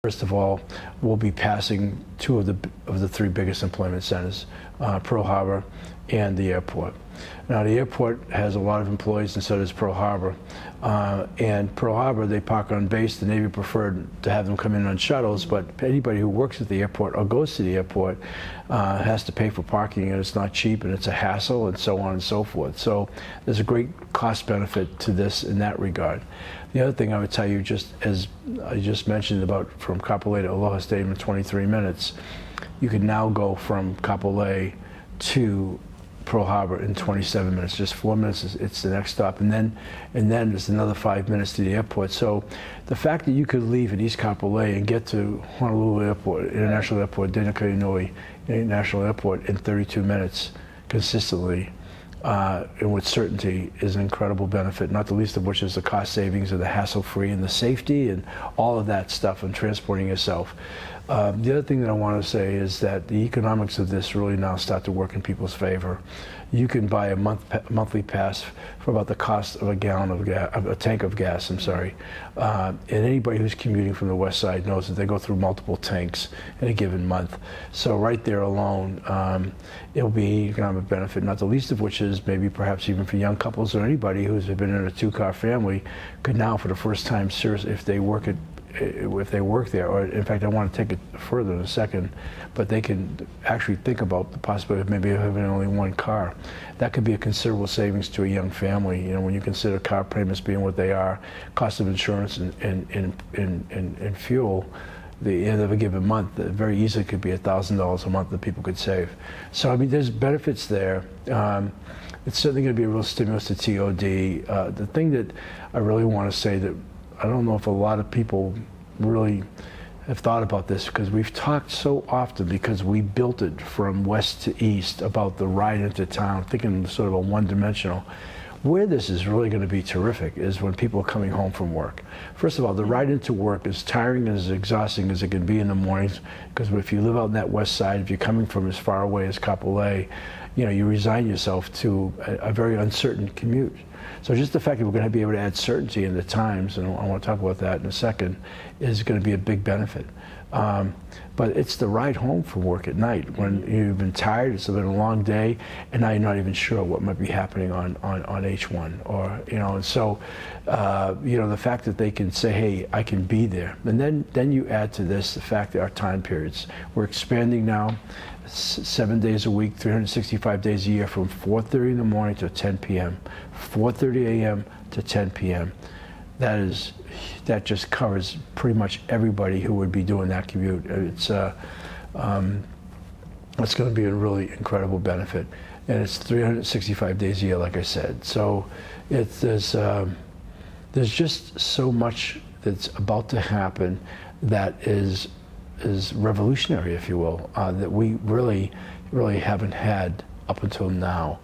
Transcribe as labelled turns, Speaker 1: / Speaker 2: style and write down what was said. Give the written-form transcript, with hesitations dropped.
Speaker 1: First of all, we'll be passing two of the three biggest employment centers, Pearl Harbor and the airport. Now, the airport has a lot of employees, and so does Pearl Harbor. And Pearl Harbor, they park on base. The Navy preferred to have them come in on shuttles, but anybody who works at the airport or goes to the airport has to pay for parking, and it's not cheap, and it's a hassle, and so on and so forth. So there's a great cost benefit to this in that regard. The other thing I would tell you, just as I just mentioned about from Kapolei to Aloha Stadium in 23 minutes, you can now go from Kapolei to Pearl Harbor in 27 minutes. Just 4 minutes, it's the next stop, and then it's another 5 minutes to the airport. So the fact that you could leave at East Kapolei and get to Honolulu Airport, International Airport, Denakainui International Airport in 32 minutes consistently, and with certainty, is an incredible benefit, not the least of which is the cost savings and the hassle-free and the safety and all of that stuff and transporting yourself. The other thing that I want to say is that the economics of this really now start to work in people's favor. You can buy a monthly pass for about the cost of a gallon of gas, a tank of gas, I'm sorry. And anybody who's commuting from the west side knows that they go through multiple tanks in a given month. So right there alone, it'll be an economic benefit, not the least of which is maybe perhaps even for young couples or anybody who's been in a two-car family could now for the first time, seriously, if they work there, or in fact I want to take it further in a second, but they can actually think about the possibility of maybe having only one car. That could be a considerable savings to a young family, you know, when you consider car payments being what they are, cost of insurance and fuel, the end of a given month, very easily could be $1,000 a month that people could save. So I mean, there's benefits there. It's certainly going to be a real stimulus to TOD. The thing that I really want to say that I don't know if a lot of people really have thought about this, because we've talked so often, because we built it from west to east, about the ride into town, thinking sort of a one-dimensional. Where this is really going to be terrific is when people are coming home from work. First of all, the ride into work is tiring and as exhausting as it can be in the mornings, because if you live out in that west side, if you're coming from as far away as Kapolei, you know, you resign yourself to a very uncertain commute. So just the fact that we're going to be able to add certainty in the times, and I want to talk about that in a second, is going to be a big benefit. But it's the ride home from work at night when you've been tired, it's been a long day, and now you're not even sure what might be happening on H1, or, you know, and so, you know, the fact that they can say, hey, I can be there. And then you add to this the fact that our time periods, we're expanding now 7 days a week, 365 days a year, from 4:30 in the morning to 10 p.m., 4:30 a.m. to 10 p.m. That just covers pretty much everybody who would be doing that commute. It's going to be a really incredible benefit, and it's 365 days a year, like I said. So there's just so much that's about to happen that is revolutionary, if you will, that we really haven't had up until now.